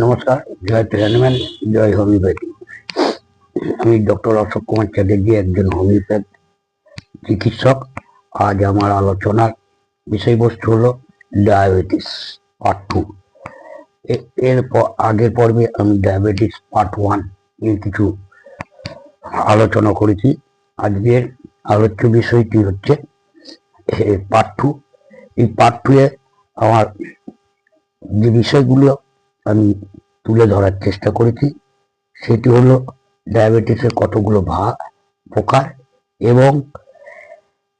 নমস্কার, জয় প্যারানম্যান, জয় হোমিওপ্যাথি। আমি ডক্টর অশোক কুমার চ্যাটার্জি, একজন হোমিওপ্যাথ চিকিৎসক। আজ আমার আলোচনার বিষয়বস্তু হলো ডায়াবেটিস পার্ট 2। এর আগের পর্বে আমি ডায়াবেটিস পার্ট 1 নিয়ে কিছু আলোচনা করেছি। আজকের আলোচ্য বিষয়টি হচ্ছে পার্ট 2। এই পার্ট 2 এ আমার যে বিষয়গুলো আমি তুলে ধরার চেষ্টা করেছি সেটি হলো ডায়াবেটিসের কতগুলো প্রকার, এবং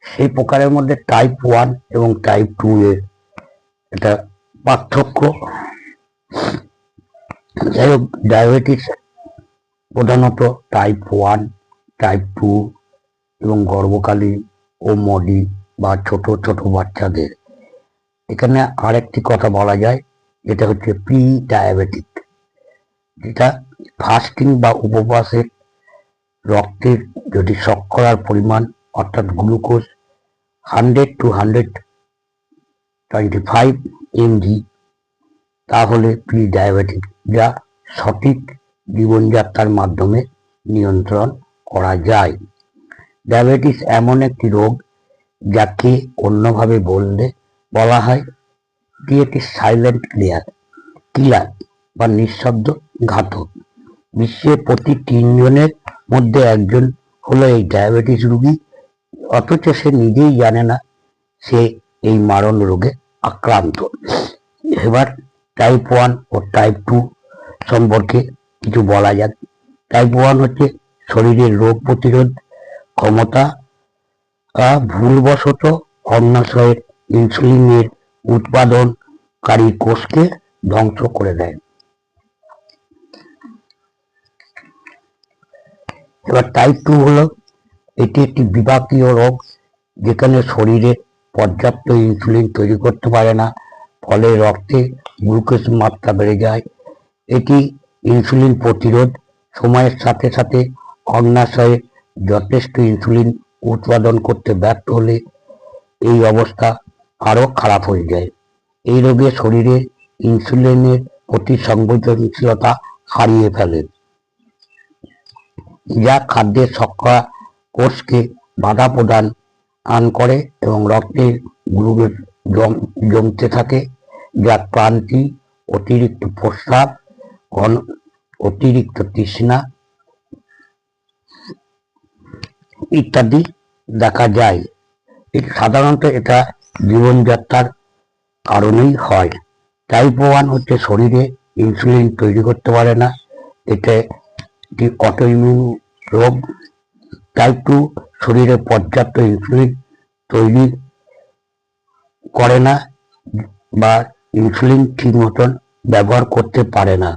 সেই প্রকারের মধ্যে টাইপ 1 এবং টাইপ 2 এর একটা পার্থক্য। যাই হোক, ডায়াবেটিস প্রধানত টাইপ 1, টাইপ 2 এবং গর্ভকালীন ও মডি বা ছোট ছোট বাচ্চাদের। এখানে আরেকটি কথা বলা যায়, যেটা হচ্ছে প্রি ডায়াবেটিক, যেটা ফাস্টিং বা উপবাসের রক্তের যদি শর্করার পরিমাণ অর্থাৎ গ্লুকোজ 100 to 125 mg, তাহলে প্রি ডায়াবেটিক, যা সঠিক জীবনযাত্রার মাধ্যমে নিয়ন্ত্রণ করা যায়। ডায়াবেটিস এমন একটি রোগ যাকে অন্যভাবে বলা হয় এটি সাইলেন্ট কিলার বা নিঃশব্দ ঘাতক। বিশ্বে প্রতি 3 জনের মধ্যে একজন হলো এই ডায়াবেটিস রোগী, অথচ সে নিজেই জানে না সে এই মারণ রোগে আক্রান্ত। এবার টাইপ 1 ও টাইপ 2 সম্পর্কে কিছু বলা যাক। টাইপ 1 হচ্ছে শরীরের রোগ প্রতিরোধ ক্ষমতা ভুলবশত অগ্নাশয়ের ইনসুলিনের উৎপাদনকারী কোষকে ধ্বংস করে দেয়। এবার টাইপ 2 হলো, এটি একটি বিপাকীয় রোগ যেখানে শরীরে পর্যাপ্ত ইনসুলিন তৈরি করতে পারে না, ফলে রক্তে গ্লুকোজ মাত্রা বেড়ে যায়। এটি ইনসুলিন প্রতিরোধ সময়ের সাথে সাথে অগ্নাশয়ে যথেষ্ট ইনসুলিন উৎপাদন করতে ব্যর্থ হলে এই অবস্থা আরো খারাপ হয়ে যায়। এই রোগে শরীরে ইনসুলিনের প্রতি সংবেদনশীলতা হারিয়ে ফেলে, যা খাদ্যের শর্করা কোষকে বাধা প্রদান করে এবং রক্তে গ্লুকোজ জমতে থাকে, যা ক্লান্তি, অতিরিক্ত প্রস্রাব, অতিরিক্ত তৃষ্ণা ইত্যাদি দেখা যায়। সাধারণত এটা জীবনযাত্রার কারণেই হয়। টাইপ 1 হচ্ছে শরীরে ইনসুলিন তৈরি করতে পারে না, এটা একটি অটোইমিউন রোগ। টাইপ 2 শরীরে পর্যাপ্ত ইনসুলিন তৈরি করে না বা ইনসুলিন ঠিক মতন ব্যবহার করতে পারে না।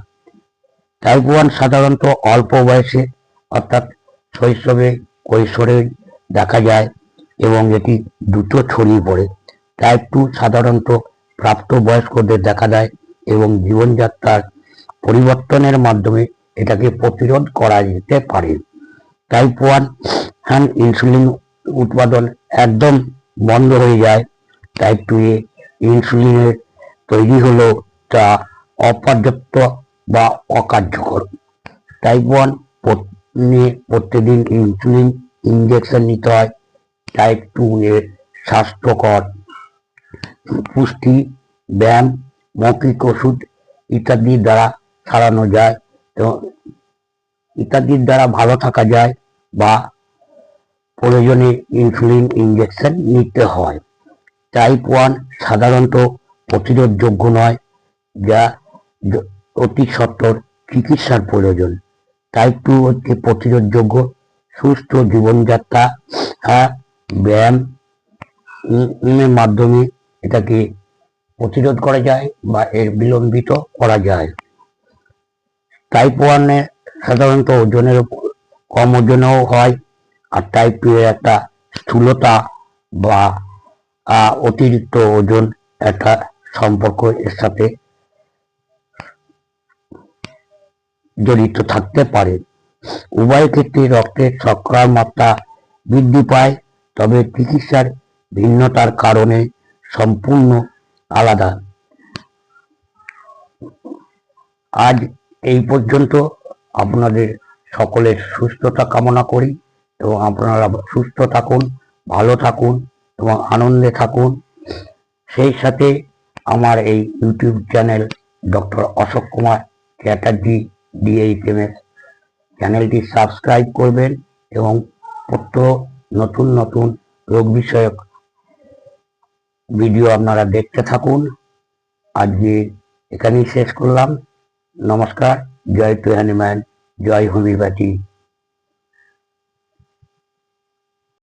টাইপ 1 সাধারণত অল্প বয়সে অর্থাৎ শৈশবে কৈশোরে দেখা যায় এবং এটি দ্রুত ছড়িয়ে পড়ে। টাইপ 2 সাধারণত প্রাপ্তবয়স্কদের দেখা দেয় এবং জীবনযাত্রার পরিবর্তনের মাধ্যমে এটাকে প্রতিরোধ করা যেতে পারে। টাইপ 1 ইনসুলিন উৎপাদন একদম বন্ধ হয়ে যায়। টাইপ 2 এ ইনসুলিনের তৈরি হলেও তা অপর্যাপ্ত বা অকার্যকর। টাইপ 1 প্রতিদিন ইনসুলিন ইনজেকশন নিতে হয়। টাইপ 2 এর স্বাস্থ্যকর পুষ্টি, ব্যায়াম, মৌখিক ওষুধ ইত্যাদির দ্বারা সারানো যায় এবং ইত্যাদির দ্বারা ভালো থাকা যায় বা প্রয়োজনে ইনসুলিন ইনজেকশন নিতে হয়। টাইপ 1 সাধারণত প্রতিরোধযোগ্য নয়, যা অতি সত্বর চিকিৎসার প্রয়োজন। টাইপ 2 হচ্ছে প্রতিরোধযোগ্য। সুস্থ জীবনযাত্রা, ব্যায়ামের মাধ্যমে এটাকে প্রতিরোধ করা যায় বা এর বিলম্বিত করা যায়। টাইপ 1 এ সাধারণত ওজনের কম ওজনেও হয়, আর টাইপ 2 এর একটা স্থূলতা বা অতিরিক্ত ওজন একটা সম্পর্ক এর সাথে জড়িত থাকতে পারে। উভয় ক্ষেত্রে রক্তের শর্করার মাত্রা বৃদ্ধি পায়, তবে চিকিৎসার ভিন্নতার কারণে সম্পূর্ণ আলাদা। আজ এই পর্যন্ত। আপনাদের সকলের সুস্থতা কামনা করি এবং আপনারা সুস্থ থাকুন, ভালো থাকুন এবং আনন্দে থাকুন। সেই সাথে আমার এই YouTube channel doctor Ashok Kumar Chatterjee DHMS চ্যানেলটি সাবস্ক্রাইব করবেন এবং নতুন নতুন রোগ বিষয়ক ভিডিও আপনারা দেখতে থাকুন। আজকে এখানেই শেষ করলাম। নমস্কার। জয় টু হ্যানুম্যান, জয় হোমিওপ্যাথি।